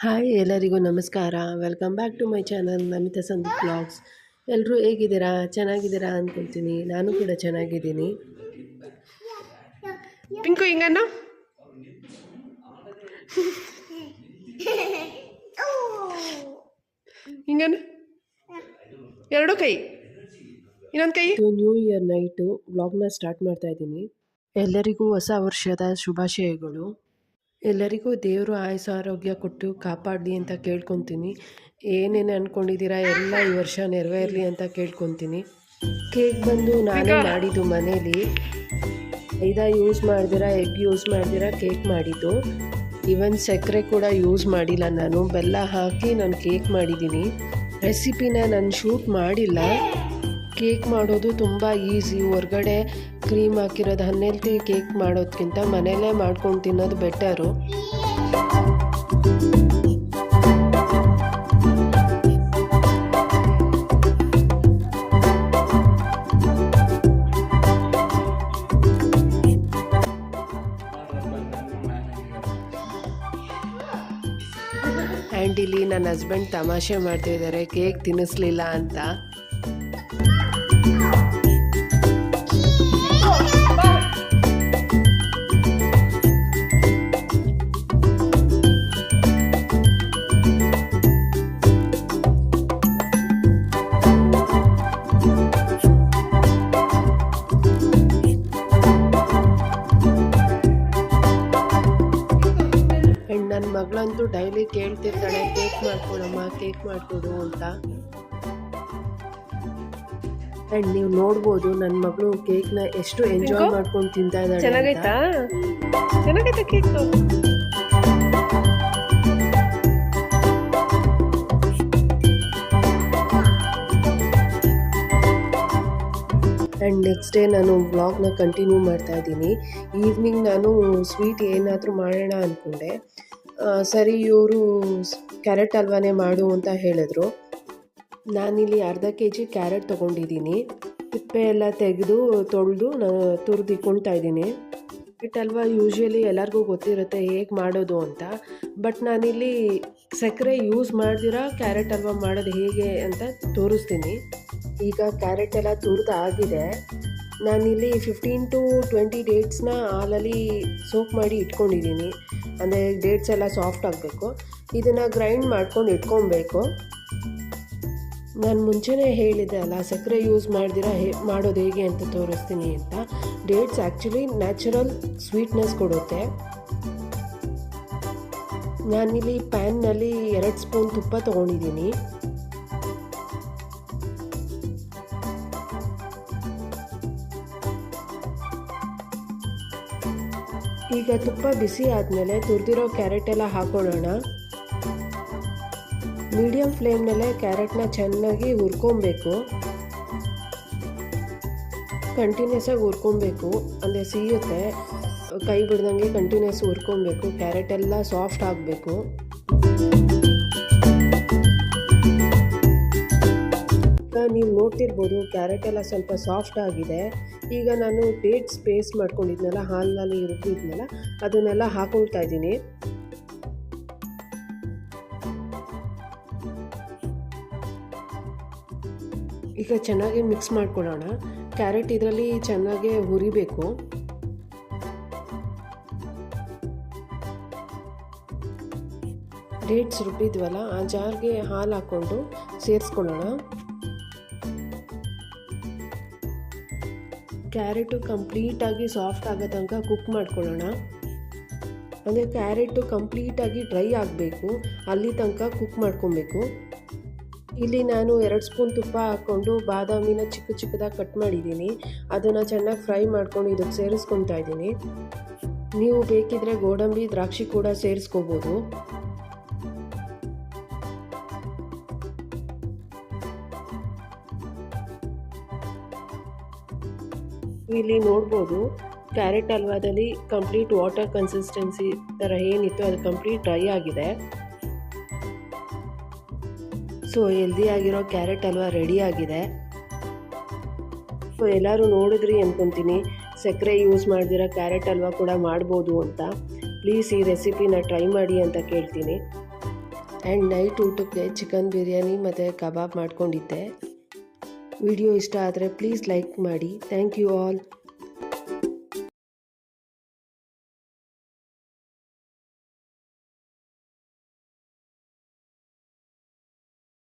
Hi ಎಲ್ಲರಿಗೂ ನಮಸ್ಕಾರ. Welcome back to my channel Namita Sandeep blogs. ಎಲ್ಲರೂ ಹೇಗಿದ್ದೀರಾ? ಚೆನ್ನಾಗಿದ್ದೀರಾ ಅಂದ್ಕೊಳ್ತೀನಿ. ನಾನು ಕೂಡ ಚೆನ್ನಾಗಿದ್ದೀನಿ. ಪಿಂಕು ಹಿಂಗನ್ನ ಹಿಂಗನ್ನ ಎರಡು ಕೈ ಇನ್ನೊಂದು ಕೈ. ನ್ಯೂ ಇಯರ್ ನೈಟು ವ್ಲಾಗ್ನ ಸ್ಟಾರ್ಟ್ ಮಾಡ್ತಾ ಇದ್ದೀನಿ. ಎಲ್ಲರಿಗೂ ಹೊಸ ವರ್ಷದ ಶುಭಾಶಯಗಳು. ಎಲ್ಲರಿಗೂ ದೇವರು ಆಯುಷ ಆರೋಗ್ಯ ಕೊಟ್ಟು ಕಾಪಾಡಲಿ ಅಂತ ಕೇಳ್ಕೊತೀನಿ. ಏನೇನು ಅಂದ್ಕೊಂಡಿದ್ದೀರಾ ಎಲ್ಲ ಈ ವರ್ಷ ನೆರವೇರಲಿ ಅಂತ ಕೇಳ್ಕೊತೀನಿ. ಕೇಕ್ ಬಂದು ನಾನೇ ಮಾಡಿದ್ದು ಮನೇಲಿ. ಮೈದಾ ಯೂಸ್ ಮಾಡ್ದಿರಾ, ಎಗ್ ಯೂಸ್ ಮಾಡ್ದಿರಾ ಕೇಕ್ ಮಾಡಿದ್ದು. ಈವನ್ ಸಕ್ಕರೆ ಕೂಡ ಯೂಸ್ ಮಾಡಿಲ್ಲ, ನಾನು ಬೆಲ್ಲ ಹಾಕಿ ನಾನು ಕೇಕ್ ಮಾಡಿದ್ದೀನಿ. ರೆಸಿಪಿನ ನಾನು ಶೂಟ್ ಮಾಡಿಲ್ಲ. ಕೇಕ್ ಮಾಡೋದು ತುಂಬ ಈಸಿ. ಹೊರ್ಗಡೆ ಕ್ರೀಮ್ ಹಾಕಿರೋದು ಅನ್ಹೆಲ್ತಿ ಕೇಕ್ ಮಾಡೋದಕ್ಕಿಂತ ಮನೆಯಲ್ಲೇ ಮಾಡ್ಕೊಂಡು ತಿನ್ನೋದು ಬೆಟರು. ಆ್ಯಂಡ್ ಇಲ್ಲಿ ನನ್ನ ಹಸ್ಬೆಂಡ್ ತಮಾಷೆ ಮಾಡ್ತಿದ್ದಾರೆ ಕೇಕ್ ತಿನ್ನಿಸ್ಲಿಲ್ಲ ಅಂತ. ನನ್ನ ಮಗಳಂತೂ ಡೈಲಿ ಕೇಳ್ತಿರ್ತಾಳೆ ಕೇಕ್ ಮಾಡ್ಕೊಡಮ್ಮ, ಕೇಕ್ ಮಾಡಿಕೊಡು ಅಂತ. ಆ್ಯಂಡ್ ನೀವು ನೋಡ್ಬೋದು ನನ್ನ ಮಗಳು ಕೇಕ್ನ ಎಷ್ಟು ಎಂಜಾಯ್ ಮಾಡ್ಕೊಂಡು ತಿಂತಾ ಇದ್ದಾಳೆ. ಚೆನ್ನಾಗೈತಾ? ಚೆನ್ನಾಗೈತಾ ಕೇಕು? ಆ್ಯಂಡ್ ನೆಕ್ಸ್ಟ್ ಡೇ ನಾನು ವ್ಲಾಗ್ನ ಕಂಟಿನ್ಯೂ ಮಾಡ್ತಾ ಇದ್ದೀನಿ. ಈವ್ನಿಂಗ್ ನಾನು ಸ್ವೀಟ್ ಏನಾದರೂ ಮಾಡೋಣ ಅಂದ್ಕೊಂಡೆ. ಸರಿ ಇವರು ಕ್ಯಾರೆಟ್ ಹಲ್ವಾನೇ ಮಾಡು ಅಂತ ಹೇಳಿದ್ರು. ನಾನಿಲ್ಲಿ ಅರ್ಧ kg ಕ್ಯಾರೆಟ್ ತೊಗೊಂಡಿದ್ದೀನಿ. ತಿಪ್ಪೆ ಎಲ್ಲ ತೆಗೆದು ತೊಳೆದು ತುರಿದಿಕ್ಕೊಳ್ತಾ ಇದ್ದೀನಿ. ಕ್ಯಾರೆಟ್ ಹಲ್ವಾ ಯೂಶ್ವಲಿ ಎಲ್ಲರಿಗೂ ಗೊತ್ತಿರುತ್ತೆ ಹೇಗೆ ಮಾಡೋದು ಅಂತ. ಬಟ್ ನಾನಿಲ್ಲಿ ಸಕ್ಕರೆ ಯೂಸ್ ಮಾಡ್ದಿರಾ ಕ್ಯಾರೆಟ್ ಹಲ್ವಾ ಮಾಡೋದು ಹೇಗೆ ಅಂತ ತೋರಿಸ್ತೀನಿ. ಈಗ ಕ್ಯಾರೆಟ್ ಎಲ್ಲ ತುರಿದು ಆಗಿದೆ. ನಾನಿಲ್ಲಿ 15 to 20 ಡೇಟ್ಸ್ನ ಹಾಲಲ್ಲಿ ಸೋಕ್ ಮಾಡಿ ಇಟ್ಕೊಂಡಿದ್ದೀನಿ. ಅಂದರೆ ಡೇಟ್ಸ್ ಎಲ್ಲ ಸಾಫ್ಟ್ ಆಗಬೇಕು. ಇದನ್ನು ಗ್ರೈಂಡ್ ಮಾಡ್ಕೊಂಡು ಇಟ್ಕೊಬೇಕು. ನಾನು ಮುಂಚೆನೇ ಹೇಳಿದ್ದೆ ಅಲ್ಲ ಸಕ್ಕರೆ ಯೂಸ್ ಮಾಡ್ದಿರಾ ಮಾಡೋದು ಹೇಗೆ ಅಂತ ತೋರಿಸ್ತೀನಿ ಅಂತ. ಡೇಟ್ಸ್ ಆ್ಯಕ್ಚುಲಿ ನ್ಯಾಚುರಲ್ ಸ್ವೀಟ್ನೆಸ್ ಕೊಡುತ್ತೆ. ನಾನಿಲ್ಲಿ ಪ್ಯಾನ್ನಲ್ಲಿ 2 ಸ್ಪೂನ್ ತುಪ್ಪ ತೊಗೊಂಡಿದ್ದೀನಿ. ಈಗ ತುಪ್ಪ ಬಿಸಿ ಆದಮೇಲೆ ತುರಿದಿರೋ ಕ್ಯಾರೆಟ್ ಎಲ್ಲ ಹಾಕೊಳ್ಳೋಣ. ಮೀಡಿಯಮ್ ಫ್ಲೇಮ್ನಲ್ಲೇ ಕ್ಯಾರೆಟ್ನ ಚೆನ್ನಾಗಿ ಹುರ್ಕೊಬೇಕು. ಕಂಟಿನ್ಯೂಸ್ ಆಗಿ ಹುರ್ಕೊಬೇಕು, ಅಂದರೆ ಸಿಗುತ್ತೆ. ಕೈ ಬಿಡ್ದಂಗೆ ಕಂಟಿನ್ಯೂಸ್ ಹುರ್ಕೊಬೇಕು. ಕ್ಯಾರೆಟ್ ಎಲ್ಲ ಸಾಫ್ಟ್ ಆಗಬೇಕು. ಈಗ ನೀವು ನೋಡ್ತಿರ್ಬೋದು ಕ್ಯಾರೆಟ್ ಎಲ್ಲ ಸ್ವಲ್ಪ ಸಾಫ್ಟ್ ಆಗಿದೆ. ಈಗ ನಾನು ಡೇಟ್ಸ್ ಪೇಸ್ಟ್ ಮಾಡ್ಕೊಂಡಿದ್ನಲ್ಲ, ಹಾಲಿನಲ್ಲಿ ರುಬ್ಬಿದ್ನಲ್ಲ, ಅದನ್ನೆಲ್ಲ ಹಾಕೊಳ್ತಾ ಇದ್ದೀನಿ. ಈಗ ಚೆನ್ನಾಗಿ ಮಿಕ್ಸ್ ಮಾಡ್ಕೊಳ್ಳೋಣ. ಕ್ಯಾರೆಟ್ ಇದರಲ್ಲಿ ಚೆನ್ನಾಗಿ ಹುರಿಬೇಕು. ಡೇಟ್ಸ್ ರುಬ್ಬಿದ್ವಲ್ಲ ಆ ಜಾರ್ಗೆ ಹಾಲು ಹಾಕ್ಕೊಂಡು ಸೇರಿಸ್ಕೊಳ್ಳೋಣ. ಕ್ಯಾರೆಟು ಕಂಪ್ಲೀಟಾಗಿ ಸಾಫ್ಟ್ ಆಗೋ ತನಕ ಕುಕ್ ಮಾಡ್ಕೊಳ್ಳೋಣ. ಅಂದರೆ ಕ್ಯಾರೆಟು ಕಂಪ್ಲೀಟಾಗಿ ಡ್ರೈ ಆಗಬೇಕು, ಅಲ್ಲಿ ತನಕ ಕುಕ್ ಮಾಡ್ಕೊಬೇಕು. ಇಲ್ಲಿ ನಾನು 2 ಸ್ಪೂನ್ ತುಪ್ಪ ಹಾಕ್ಕೊಂಡು ಬಾದಾಮಿನ ಚಿಕ್ಕ ಚಿಕ್ಕದಾಗಿ ಕಟ್ ಮಾಡಿದ್ದೀನಿ. ಅದನ್ನು ಚೆನ್ನಾಗಿ ಫ್ರೈ ಮಾಡ್ಕೊಂಡು ಇದಕ್ಕೆ ಸೇರಿಸ್ಕೊತಾ ಇದ್ದೀನಿ. ನೀವು ಬೇಕಿದ್ರೆ ಗೋಡಂಬಿ ದ್ರಾಕ್ಷಿ ಕೂಡ ಸೇರಿಸ್ಕೋಬೋದು. ಇಲ್ಲಿ ನೋಡ್ಬೋದು ಕ್ಯಾರೆಟ್ ಹಲ್ವಾದಲ್ಲಿ ಕಂಪ್ಲೀಟ್ ವಾಟರ್ ಕನ್ಸಿಸ್ಟೆನ್ಸಿ ಥರ ಏನಿತ್ತು ಅದು ಕಂಪ್ಲೀಟ್ ಡ್ರೈ ಆಗಿದೆ. ಸೊ ಹೆಲ್ದಿಯಾಗಿರೋ ಕ್ಯಾರೆಟ್ ಹಲ್ವಾ ರೆಡಿ ಆಗಿದೆ. ಸೊ ಎಲ್ಲರೂ ನೋಡಿದ್ರಿ ಅಂದ್ಕೊತೀನಿ. ಸಕ್ಕರೆ ಯೂಸ್ ಮಾಡ್ದಿರೋ ಕ್ಯಾರೆಟ್ ಹಲ್ವಾ ಕೂಡ ಮಾಡ್ಬೋದು ಅಂತ. ಪ್ಲೀಸ್ ಈ ರೆಸಿಪಿನ ಟ್ರೈ ಮಾಡಿ ಅಂತ ಕೇಳ್ತೀನಿ. ಆ್ಯಂಡ್ ನೈಟ್ ಊಟಕ್ಕೆ ಚಿಕನ್ ಬಿರಿಯಾನಿ ಮತ್ತು ಕಬಾಬ್ ಮಾಡ್ಕೊಂಡಿದ್ದೆ. ವಿಡಿಯೋ ಇಷ್ಟ ಆದರೆ ಪ್ಲೀಸ್ ಲೈಕ್ ಮಾಡಿ. Thank you all.